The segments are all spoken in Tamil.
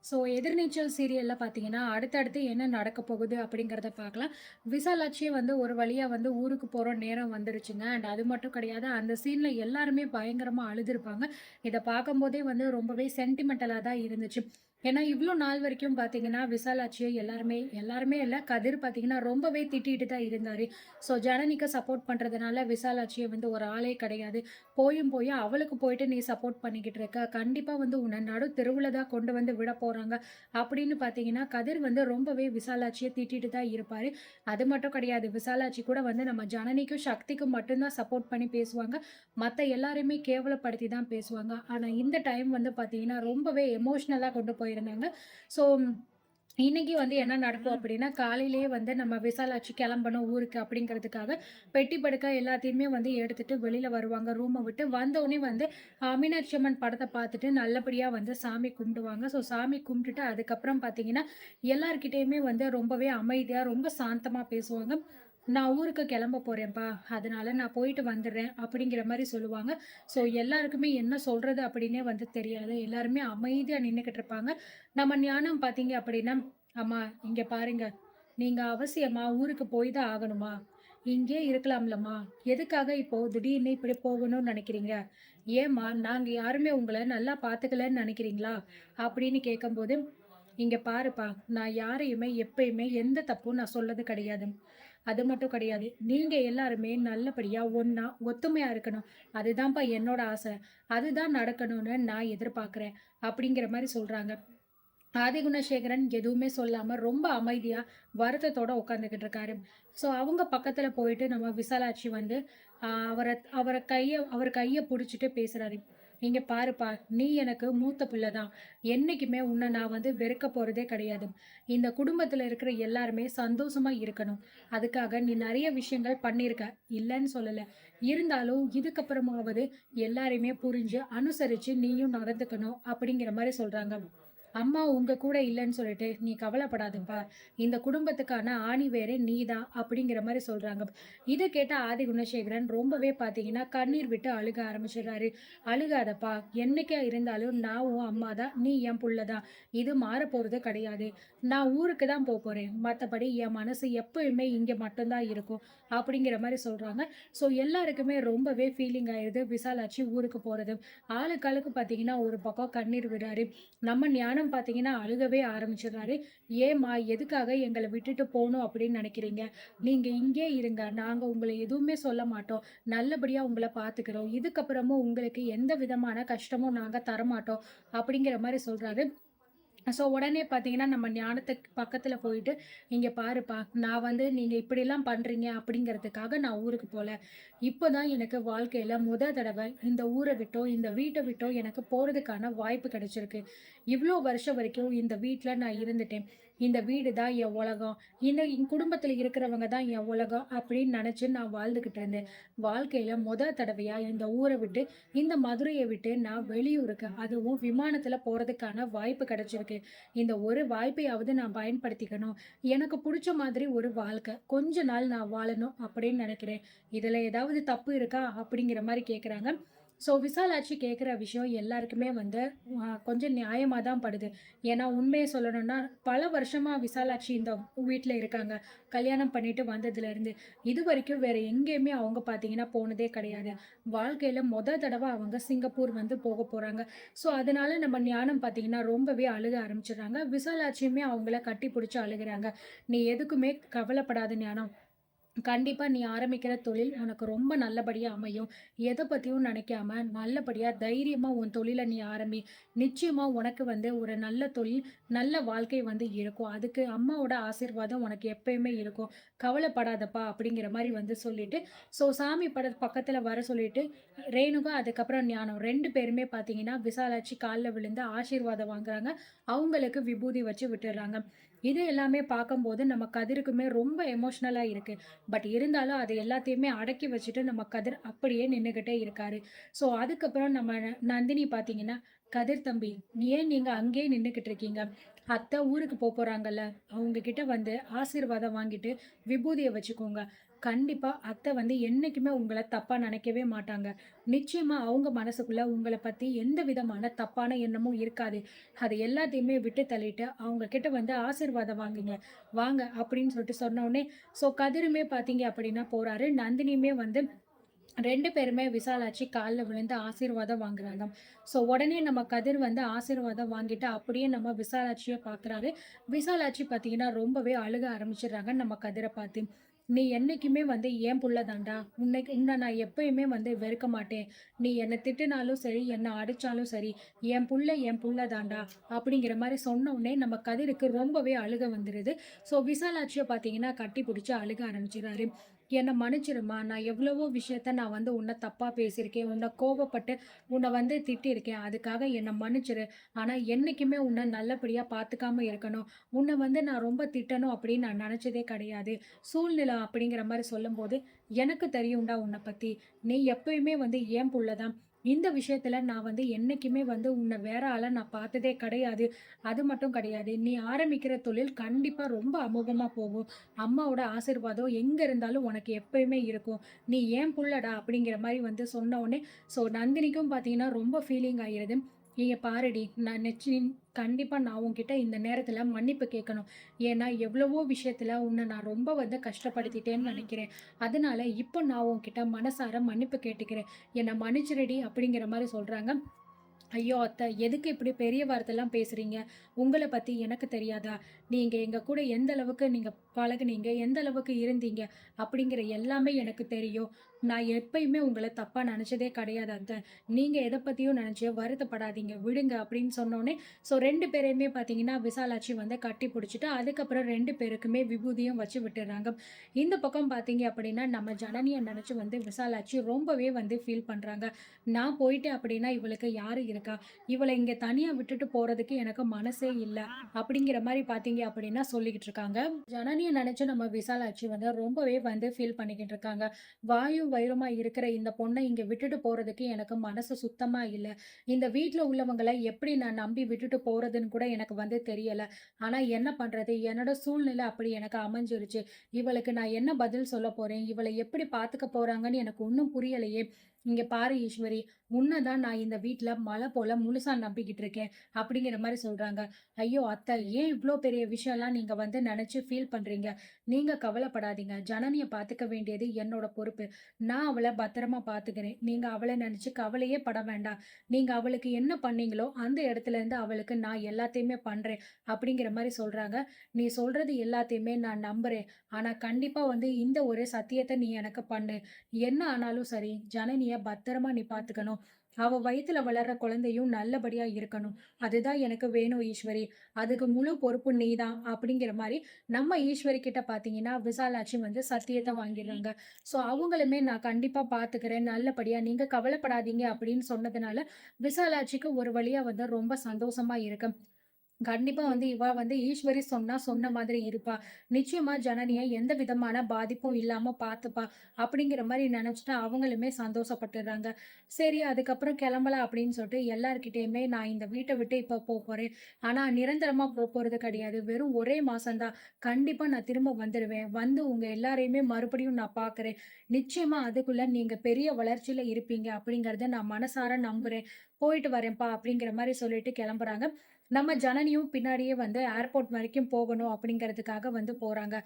ஸோ எதிர்நீச்சல் சீரியல்ல பார்த்தீங்கன்னா, அடுத்தடுத்து என்ன நடக்க போகுது அப்படிங்கிறத பார்க்கலாம். விசாலாட்சியே வந்து ஒரு வழியா வந்து ஊருக்கு போற நேரம் வந்துருச்சுங்க. அண்ட் அது மட்டும் கிடையாது, அந்த சீன்ல எல்லாருமே பயங்கரமா அழுதுருப்பாங்க. இத பார்க்கும்போதே வந்து ரொம்பவே சென்டிமெண்டலா தான் இருந்துச்சு. ஏன்னா, இவ்ளோ நாள் வரைக்கும் பார்த்தீங்கன்னா, விசாலாட்சிய எல்லாருமே எல்லாருமே இல்ல, கதிர் பார்த்தீங்கன்னா ரொம்பவே திட்டிட்டு தான் இருந்தாரு. ஸோ ஜனனிக்கு சப்போர்ட் பண்றதுனால விசாலாட்சிய வந்து ஒரு ஆளே கிடையாது. போயும் அவளுக்கு போயிட்டு நீ சப்போர்ட் பண்ணிக்கிட்டு இருக்க. கண்டிப்பா வந்து உன்ன நடு தெருவுல தான் கொண்டு வந்து விட போறாங்க. அப்படின்னு பார்த்தீங்கன்னா, கதிர் வந்து ரொம்பவே விசாலாட்சிய திட்டிட்டு தான் இருப்பாரு. அது மட்டும் கிடையாது. விசாலாட்சி கூட வந்து நம்ம ஜனனிக்கும், சக்திக்கும் மட்டும் தான் சப்போர்ட் பண்ணி பேசுவாங்க. மத்த எல்லாரையுமே கேவலப்படுத்தி தான் பேசுவாங்க. ஆனா இந்த டைம் வந்து பார்த்தீங்கன்னா, ரொம்பவே எமோஷனலா கொண்டு போயிருந்தாங்க. ஸோ இன்னைக்கு வந்து என்ன நடக்கும் அப்படின்னா, காலையிலேயே வந்து நம்ம விசாலாட்சி கிளம்பணும் ஊருக்கு அப்படிங்கிறதுக்காக, பெட்டி படுக்கை எல்லாத்தையுமே வந்து எடுத்துட்டு வெளியில வருவாங்க ரூம விட்டு. வந்தோனே வந்து மீனாட்சி அம்மன் படத்த பார்த்துட்டு நல்லபடியா வந்து சாமி கும்பிடுவாங்க. ஸோ சாமி கும்பிட்டுட்டு அதுக்கப்புறம் பார்த்தீங்கன்னா, எல்லார்கிட்டயுமே வந்து ரொம்பவே அமைதியா, ரொம்ப சாந்தமா பேசுவாங்க. "நான் ஊருக்கு கிளம்ப போறேன்ப்பா. அதனால நான் போயிட்டு வந்துடுறேன்." அப்படிங்கிற மாரி சொல்லுவாங்க. ஸோ எல்லாருக்குமே என்ன சொல்றது அப்படின்னே வந்து தெரியாது. எல்லாருமே அமைதியா நின்னுகிட்டு இருப்பாங்க. நம்ம ஞானம் பார்த்தீங்க அப்படின்னா, "அம்மா இங்க பாருங்க. நீங்க அவசியமா ஊருக்கு போய் தான் ஆகணுமா? இங்கேயே இருக்கலாம்லம்மா? எதுக்காக இப்போ திடீர்னு இப்படி போகணும்னு நெனைக்கிறீங்க? ஏம்மா நாங்க யாருமே உங்கள நல்லா பார்த்துக்கலன்னு நெனைக்கிறீங்களா?" அப்படின்னு கேட்கும்போது, "இங்க பாருப்பா, நான் யாரையுமே எப்பயுமே எந்த தப்பும் நான் சொல்லது கிடையாது. அது மட்டும் கிடையாது. நீங்க எல்லாருமே நல்லபடியா ஒண்ணா, ஒத்துமையா இருக்கணும். அதுதான்ப்பா என்னோட ஆசை. அதுதான் நடக்கணும்னு நான் எதிர்பார்க்கிறேன்." அப்படிங்கிற மாரி சொல்றாங்க. ஆதிகுணசேகரன் எதுவுமே சொல்லாம ரொம்ப அமைதியா, வருத்தத்தோட உட்கார்ந்துகிட்டு இருக்காரு. ஸோ அவங்க பக்கத்துல போயிட்டு நம்ம விசாலாட்சி வந்து அவர அவர அவர் கைய புடிச்சுட்டு பேசுறாரு. "இங்க பாருப்பா, நீ எனக்கு மூத்த பிள்ளை தான். என்னைக்குமே உன்ன நான் வந்து வெறுக்க போறதே கிடையாது. இந்த குடும்பத்துல இருக்கிற எல்லாருமே சந்தோஷமா இருக்கணும். அதுக்காக நீ நெறைய விஷயங்கள் பண்ணியிருக்க. இல்லன்னு சொல்லல. இருந்தாலும் இதுக்கப்புறமாவது எல்லாரையுமே புரிஞ்சு, அனுசரிச்சு நீயும் நடந்துக்கணும்." அப்படிங்கிற மாரி சொல்றாங்க. "அம்மா உங்க கூட இல்லன்னு சொல்லிட்டு நீ கவலைப்படாதப்பா. இந்த குடும்பத்துக்கான ஆணி வேரே நீ தான்." அப்படிங்கிற மாரி சொல்றாங்க. இத கேட்ட ஆதி குணசேகரன் ரொம்பவே பார்த்தீங்கன்னா, கண்ணீர் விட்டு அழுக ஆரம்பிச்சுடுறாரு. "அழுகாதப்பா. என்னைக்கா இருந்தாலும் நான் உன் அம்மா தான். நீ என் புள்ள தான். இது மாறப்போறது கிடையாது. நான் ஊருக்கு தான் போப்போறேன். மத்தபடி என் மனசு எப்பயுமே இங்க மட்டும் தான் இருக்கும்." அப்படிங்கிற மாரி சொல்றாங்க. ஸோ எல்லாருக்குமே ரொம்பவே ஃபீலிங் ஆயிருது விசாலாட்சி ஊருக்கு போறது. ஆளுக்கு ஆளுக்கு பார்த்தீங்கன்னா, ஒரு பக்கம் கண்ணீர் விடுறாரு. நம்ம ஞானம் பார்த்தீங்கன்னா, அழுகவே ஆரம்பிச்சுடுறாரு. "ஏம்மா, எதுக்காக எங்கள விட்டுட்டு போணும் அப்படின்னு நெனைக்கிறீங்க? நீங்க இங்கேயே இருங்க. நாங்க உங்கள எதுவுமே சொல்ல மாட்டோம். நல்லபடியா உங்கள பார்த்துக்கிறோம். இதுக்கப்புறமும் உங்களுக்கு எந்த விதமான கஷ்டமும் நாங்க தரமாட்டோம்." அப்படிங்கிற மாரி சொல்றாரு. ஸோ உடனே பார்த்தீங்கன்னா, நம்ம ஞானத்துக்கு பக்கத்துல போயிட்டு, "இங்க பாருப்பா, நான் வந்து நீங்க இப்படிலாம் பண்றீங்க அப்படிங்கிறதுக்காக நான் ஊருக்கு போல. இப்ப தான் எனக்கு வாழ்க்கையில தடவ இந்த ஊர விட்டோ, இந்த வீட்ட விட்டோ எனக்கு போறதுக்கான வாய்ப்பு கிடைச்சிருக்கு. இவ்ளோ வருஷம் வரைக்கும் இந்த வீட்ல நான் இருந்துட்டேன். இந்த வீடு தான் என் உலகம். என் குடும்பத்துல இருக்கிறவங்க தான் என் உலகம் அப்படின்னு நெனச்சு நான் வாழ்ந்துகிட்டு இருந்தேன். வாழ்க்கையில தடவையா இந்த ஊர விட்டு, இந்த மதுரைய விட்டு நான் வெளியூருக்கு, அதுவும் விமானத்துல போறதுக்கான வாய்ப்பு கிடைச்சிருக்கு. இந்த ஒரு வாய்ப்பையாவது நான் பயன்படுத்திக்கணும். எனக்கு புடிச்ச மாதிரி ஒரு வாழ்க்கை. கொஞ்ச நாள் நான் வாழணும் அப்படின்னு நெனைக்கிறேன். இதுல ஏதாவது தப்பு இருக்கா? அப்படிங்கிற மாரி கேட்குறாங்க. ஸோ விசாலாட்சி கேட்குற விஷயம் எல்லாருக்குமே வந்து கொஞ்சம் நியாயமா தான் படுது. ஏன்னா உண்மைய சொல்லணும்னா, பல வருஷமா விசாலாட்சி இந்த வீட்ல இருக்காங்க. கல்யாணம் பண்ணிட்டு வந்ததுலேருந்து. இதுவரைக்கும் வேற எங்கேயுமே அவங்க பார்த்தீங்கன்னா போனதே கிடையாது. வாழ்க்கையில தடவ அவங்க சிங்கப்பூர் வந்து போக போறாங்க. ஸோ அதனால நம்ம ஞானம் பார்த்தீங்கன்னா ரொம்பவே அழுக ஆரம்பிச்சுடுறாங்க. விசாலாட்சியுமே அவங்கள கட்டி புடிச்சு அழுகுறாங்க. "நீ எதுக்குமே கவலைப்படாத ஞானம். கண்டிப்பா நீ ஆரம்பிக்கிற தொழில் உனக்கு ரொம்ப நல்லபடியா அமையும். எத பத்தியும் நினைக்காம நல்லபடியா தைரியமா உன் தொழில நீ ஆரம்பி. நிச்சயமா உனக்கு வந்து ஒரு நல்ல தொழில், நல்ல வாழ்க்கை வந்து இருக்கும். அதுக்கு அம்மாவோட ஆசீர்வாதம் உனக்கு எப்பயுமே இருக்கும். கவலைப்படாதப்பா." அப்படிங்கிற மாரி வந்து சொல்லிட்டு, சாமி பட பக்கத்துல வர சொல்லிட்டு, ரேணுகா அதுக்கப்புறம் ஞானம் 2 பேருமே பார்த்தீங்கன்னா, விசாலாட்சி கால்ல விழுந்து ஆசீர்வாதம் வாங்குறாங்க. அவங்களுக்கு விபூதி வச்சு விட்டுர்றாங்க. இது எல்லாமே பார்க்கும்போது நம்ம கதிருக்குமே ரொம்ப எமோஷனலா இருக்கு. பட் இருந்தாலும் அது எல்லாத்தையுமே அடக்கி வச்சுட்டு நம்ம கதிர் அப்படியே நின்னுகிட்டே இருக்காரு. அதுக்கப்புறம் நம்ம நந்தினி பார்த்தீங்கன்னா, "கதிர் தம்பி, ஏன் நீங்க அங்கேயே நின்னுகிட்டு இருக்கீங்க? அத்தை ஊருக்கு போறாங்கல்ல, அவங்க கிட்ட வந்து ஆசீர்வாதம் வாங்கிட்டு விபூதிய வச்சுக்கோங்க. கண்டிப்பா அத்தை வந்து என்னைக்குமே உங்கள தப்பா நெனைக்கவே மாட்டாங்க. நிச்சயமா அவங்க மனசுக்குள்ள உங்கள பத்தி எந்த விதமான தப்பான எண்ணமும் இருக்காது. அது எல்லாத்தையுமே விட்டு தள்ளிட்டு, அவங்க கிட்ட வந்து ஆசீர்வாதம் வாங்குங்க. வாங்க அப்படின்னு சொல்லிட்டு சொன்னோனே, கதிருமே பார்த்தீங்க அப்படின்னா போறாரு. நந்தினியுமே வந்து 2 பேருமே விசாலாட்சி கால்ல விழுந்து ஆசீர்வாதம் வாங்குறாங்க. உடனே நம்ம கதிர் வந்து ஆசீர்வாதம் வாங்கிட்டு அப்படியே நம்ம விசாலாட்சிய பார்க்குறாரு. விசாலாட்சி பார்த்தீங்கன்னா, ரொம்பவே அழுக ஆரம்பிச்சுடுறாங்க நம்ம கதிர பார்த்து. "நீ என்னைக்குமே வந்து என் புள்ள தான்டா. உன்ன நான் எப்பயுமே வந்து வெறுக்க மாட்டேன். நீ என்ன திட்டுனாலும் சரி, என்ன அடிச்சாலும் சரி, என் புள்ள தான்டா." அப்படிங்கிற மாரி சொன்னோனே நம்ம கதிருக்கு ரொம்பவே அழுக வந்துருது. விசாலாட்சிய பார்த்தீங்கன்னா, கட்டி புடிச்சு அழுக ஆரம்பிச்சுறாரு. "என்ன மன்னிச்சிடும்மா. நான் எவ்வளவோ விஷயத்த நான் வந்து உன்ன தப்பா பேசியிருக்கேன். உன்ன கோவப்பட்டு உன்ன வந்து திட்டியிருக்கேன். அதுக்காக என்ன மன்னிச்சிடு. ஆனா என்னைக்குமே உன்ன நல்லபடியா பார்த்துக்காம இருக்கணும். உன்ன வந்து நான் ரொம்ப திட்டணும் அப்படின்னு நான் நெனச்சதே கிடையாது. சூழ்நிலை அப்படிங்கிற மாரி சொல்லும்போது, எனக்கு தெரியும்டா உன்ன பத்தி. நீ எப்பயுமே வந்து என் புள்ள தான். இந்த விஷயத்துல நான் வந்து என்னைக்குமே வந்து உன்ன வேற ஆளா நான் பார்த்ததே கிடையாது. அது மட்டும் கிடையாது. நீ ஆரம்பிக்கிற தொழில் கண்டிப்பா ரொம்ப அமோகமா போகும். அம்மாவோட ஆசீர்வாதம் எங்க இருந்தாலும் உனக்கு எப்பயுமே இருக்கும். நீ என் புள்ளடா அப்படிங்கிற மாரி வந்து சொன்ன உடனே, நந்தினிக்கும் பார்த்தீங்கன்னா ரொம்ப ஃபீலிங் ஆயிருது. இங்க பாருடி, கண்டிப்பா நான் உன்கிட்ட இந்த நேரத்துல மன்னிப்பு கேட்கணும். ஏன்னா எவ்வளவோ விஷயத்துல உன்ன நான் ரொம்ப வந்து கஷ்டப்படுத்திட்டேன்னு நெனைக்கிறேன். அதனால இப்போ நான் உன்கிட்ட மனசார மன்னிப்பு கேட்டுக்கிறேன். என்ன மன்னிச்சிடுடி அப்படிங்கிற மாரி சொல்றாங்க. ஐயோ! அத்த எதுக்கு இப்படி பெரிய வார்த்தைலாம் பேசுறீங்க? உங்கள பத்தி எனக்கு தெரியாதா? நீங்க எங்க கூட எந்த அளவுக்கு நீங்க பழகுனீங்க? எந்த அளவுக்கு இருந்தீங்க? அப்படிங்கிற எல்லாமே எனக்கு தெரியும். நான் எப்பயுமே உங்கள தப்பா நெனச்சதே கிடையாது அத்த. நீங்க எத பத்தியும் நெனச்சு வருத்தப்படாதீங்க. விடுங்க அப்படின்னு சொன்னோனே, 2 பேரையுமே பார்த்தீங்கன்னா, விசாலாட்சி வந்து கட்டி புடிச்சுட்டு, அதுக்கப்புறம் 2 பேருக்குமே விபூதியும் வச்சு விட்டுர்றாங்க. இந்த பக்கம் பார்த்தீங்க அப்படின்னா, நம்ம ஜனனிய நெனச்சு வந்து விசாலாட்சி ரொம்பவே வந்து ஃபீல் பண்றாங்க. நான் போயிட்டேன் அப்படின்னா, இவளுக்கு யாரு இருக்கா? இவள இங்க தனியா விட்டுட்டு போறதுக்கு எனக்கு மனசே இல்ல. அப்படிங்கிற மாரி பார்த்தீங்க அப்படின்னா சொல்லிக்கிட்டு இருக்காங்க. ஜனனிய நெனச்சு நம்ம விசாலாட்சி வந்து ரொம்பவே வந்து ஃபீல் பண்ணிக்கிட்டு இருக்காங்க. வாயும் வயிறுமா இருக்கிற இந்த பொண்ண இங்க விட்டுட்டு போறதுக்கு எனக்கு மனசு சுத்தமா இல்ல. இந்த வீட்ல உள்ளவங்கள எப்படி நான் நம்பி விட்டுட்டு போறதுன்னு கூட எனக்கு வந்து தெரியல. ஆனா என்ன பண்றது? என்னோட சூழ்நிலை அப்படி எனக்கு அமைஞ்சிருச்சு. இவளுக்கு நான் என்ன பதில் சொல்ல போறேன்? இவள எப்படி பார்த்துக்க போறாங்கன்னு எனக்கு ஒண்ணும் புரியலையே! இங்க பாரு ஈஸ்வரி, உன்ன தான் நான் இந்த வீட்ல மலை போல முழுசா நம்பிக்கிட்டு இருக்கேன். அப்படிங்கிற மாரி சொல்றாங்க. ஐயோ! அத்தை ஏன் இவ்ளோ பெரிய விஷயம்லாம் நீங்க வந்து நெனச்சு ஃபீல் பண்றீங்க? நீங்க கவலைப்படாதீங்க. ஜனனிய பாத்துக்க வேண்டியது என்னோட பொறுப்பு. நான் அவள பத்திரமா பாத்துக்கிறேன். நீங்க அவள நெனச்சு கவலையே பட வேண்டாம். நீங்க அவளுக்கு என்ன பண்ணீங்களோ, அந்த இடத்துல இருந்து அவளுக்கு நான் எல்லாத்தையுமே பண்றேன். அப்படிங்கிற மாரி சொல்றாங்க. நீ சொல்றது எல்லாத்தையுமே நான் நம்புறேன். ஆனா கண்டிப்பா வந்து இந்த ஒரு சத்தியத்த நீ எனக்கு பண்ணு. என்ன ஆனாலும் சரி, ஜனனிய பத்திரமா நீ பாத்துக்கணும். அவ வயித்துல வளர்ற குழந்தையும் நல்லபடியா இருக்கணும். அதுதான் எனக்கு வேணும் ஈஸ்வரி. அதுக்கு முழு பொறுப்பு நீதான். அப்படிங்கிற மாரி நம்ம ஈஸ்வரி கிட்ட பாத்தீங்கன்னா, விசாலாட்சி வந்து சத்தியத்த வாங்கிடுறாங்க. அவங்களுமே நான் கண்டிப்பா பாத்துக்கிறேன். நல்லபடியா நீங்க கவலைப்படாதீங்க அப்படின்னு சொன்னதுனால, விசாலாட்சிக்கு ஒரு வழியா வந்து ரொம்ப சந்தோஷமா இருக்கு. கண்டிப்பா வந்து இவ வந்து ஈஸ்வரி சொன்னா சொன்ன மாதிரி இருப்பா. நிச்சயமா ஜனனிய எந்த விதமான பாதிப்பும் இல்லாம பார்த்துப்பா. அப்படிங்கிற மாரி நெனச்சுட்டு அவங்களுமே சந்தோஷப்பட்டுர்றாங்க. சரி அதுக்கப்புறம் கிளம்பலாம் அப்படின்னு சொல்லிட்டு எல்லார்கிட்டயுமே நான் இந்த வீட்ட விட்டு இப்ப போப்போறேன். ஆனா நிரந்தரமா போப்போறது கிடையாது. வெறும் ஒரே மாசம் தான். கண்டிப்பா நான் திரும்ப வந்துருவேன். வந்து உங்க எல்லாரையுமே மறுபடியும் நான் பார்க்குறேன். நிச்சயமா அதுக்குள்ள நீங்க பெரிய வளர்ச்சியில இருப்பீங்க அப்படிங்கிறத நான் மனசார நம்புறேன். போயிட்டு வரேன்ப்பா அப்படிங்கிற மாரி சொல்லிட்டு கிளம்புறாங்க. நம்ம ஜனனியும் பின்னாடியே வந்து ஏர்போர்ட் வரைக்கும் போகணும் அப்படிங்கிறதுக்காக வந்து போறாங்க.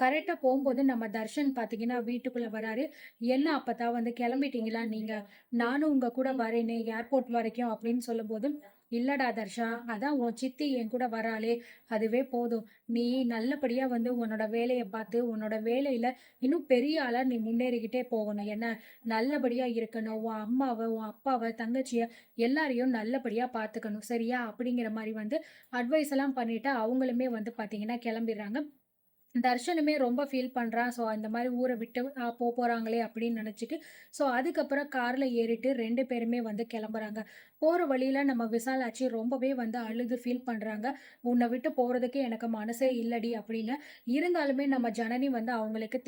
கரெக்ட்டா போம்போது நம்ம தர்ஷன் பார்த்தீங்கன்னா, வீட்டுக்குள்ள வராரு. "என்ன அப்பத்தா வந்து கிளம்பிட்டீங்களா நீங்க? நானும் உங்க கூட வரேனே ஏர்போர்ட் வரைக்கும்" அப்படின்னு சொல்லும்போது, "இல்லடா தர்ஷா, அதான் உன் சித்தி என் கூட வராளே, அதுவே போதும். நீ நல்லபடியா வந்து உன்னோட வேலைய பார்த்து, உன்னோட வேலையில இன்னும் பெரிய ஆளா நீ முன்னேறிக்கிட்டே போகணும். என்ன நல்லபடியா இருக்கணும். உன் அம்மாவ, உன் அப்பாவ, தங்கச்சிய எல்லாரையும் நல்லபடியா பார்த்துக்கணும். சரியா?" அப்படிங்கிற மாரி வந்து அட்வைஸ் எல்லாம் பண்ணிட்டு, அவங்களுமே வந்து பார்த்தீங்கன்னா கிளம்பிர்றாங்க. தர்ஷனுமே ரொம்ப ஃபீல் பண்றான். இந்த மாரி ஊர விட்டு போறாங்களே அப்படின்னு நெனச்சுட்டு, அதுக்கப்புறம் கார்ல ஏறிட்டு 2 பேருமே வந்து கெளம்புறாங்க. போற வழியில நம்ம விசாலாட்சி ரொம்பவே வந்து அழுது ஃபீல் பண்றாங்க. "உன்ன விட்டு போறதுக்கு எனக்கு மனசே இல்லடி" அப்படின்னு. இருந்தாலுமே நம்ம ஜனனி வந்து அவங்களுக்கு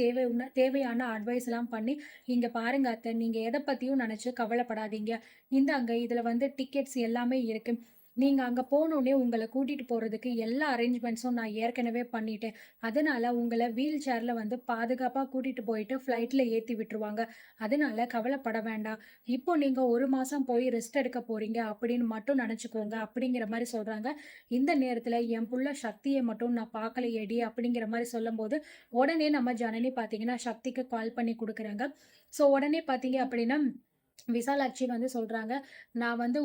தேவையான அட்வைஸ்லாம் பண்ணி, "இங்க பாருங்க அத்த, நீங்க எத பத்தியும் நெனச்சு கவலைப்படாதீங்க. இந்தாங்க இதுல வந்து டிக்கெட்ஸ் எல்லாமே இருக்கு. நீங்க அங்க போனோனே உங்கள கூட்டிட்டு போறதுக்கு எல்லா அரேஞ்ச்மெண்ட்ஸும் நான் ஏற்கனவே பண்ணிட்டேன். அதனால உங்கள வீல் சேர்ல வந்து பாதுகாப்பா கூட்டிட்டு போயிட்டு ஃப்ளைட்ல ஏத்தி விட்டுருவாங்க. அதனால கவலைப்பட வேண்டாம். இப்போ நீங்க 1 மாசம் போய் ரெஸ்ட் எடுக்க போறீங்க அப்படின்னு மட்டும் நெனச்சுக்கோங்க." அப்படிங்கிற மாரி சொல்றாங்க. இந்த நேரத்துல என் புள்ள சக்திய மட்டும் நான் பார்க்கலையேடி அப்படிங்கிற மாரி சொல்லும்போது, உடனே நம்ம ஜனனி பார்த்தீங்கன்னா சக்திக்கு கால் பண்ணி குடுக்குறாங்க. ஸோ உடனே பார்த்தீங்க அப்படின்னா விசாலாட்சி வந்து சொல்றாங்க, "நான் வந்து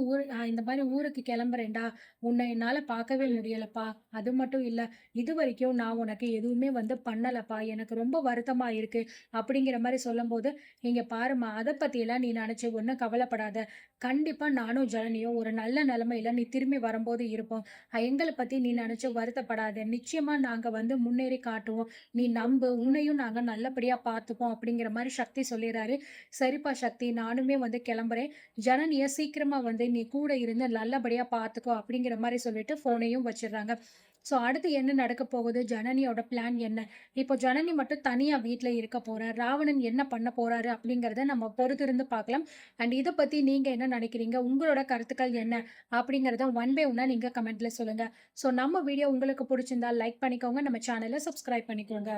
இந்த மாரி ஊருக்கு கிளம்புறேன்டா. உன்ன என்னால பார்க்கவே முடியலப்பா. அது மட்டும் இல்ல, இதுவரைக்கும் நான் உனக்கு எதுவுமே வந்து பண்ணலப்பா. எனக்கு ரொம்ப வருத்தமா இருக்கு." அப்படிங்கிற மாரி சொல்லும்போது, "இங்க பாரும்மா, அத பத்தியெல்லாம் நீ நெனச்சு ஒண்ணும் கவலைப்படாத. கண்டிப்பா நானும் ஜனனியும் ஒரு நல்ல நெலைமையில நீ திரும்பி வரும்போது இருப்போம். எங்கள பத்தி நீ நெனச்சு வருத்தப்படாத. நிச்சயமா நாங்க வந்து முன்னேறி காட்டுவோம். நீ நம்பு. உன்னையும் நாங்க நல்லபடியா பார்த்துப்போம்." அப்படிங்கிற மாரி சக்தி சொல்லிர்றாரு. "சரிப்பா சக்தி, நானுமே வந்து கிளம்புறேன். ஜனனிய சீக்கிரமா வந்து நீ கூட இருந்து நல்லபடியா பார்த்துக்கோ." அப்படிங்கிற மாரி சொல்லிட்டு ஃபோனையும் வச்சுர்றாங்க. ஸோ அடுத்து என்ன நடக்க போகுது? ஜனனியோட பிளான் என்ன? இப்போ ஜனனி மட்டும் தனியா வீட்ல இருக்க போறா. ராவணன் என்ன பண்ண போறாரு? அப்படிங்கிறத நம்ம பொறுத்திருந்து பார்க்கலாம். அண்ட் இத பத்தி நீங்க என்ன நினைக்கிறீங்க? உங்களோட கருத்துக்கள் என்ன? அப்படிங்கிறத ஒன் பை ஒன்னா நீங்க கமெண்ட்ல சொல்லுங்க. ஸோ நம்ம வீடியோ உங்களுக்கு புடிச்சிருந்தா லைக் பண்ணிக்கோங்க. நம்ம சேனல சப்ஸ்கிரைப் பண்ணிக்கோங்க.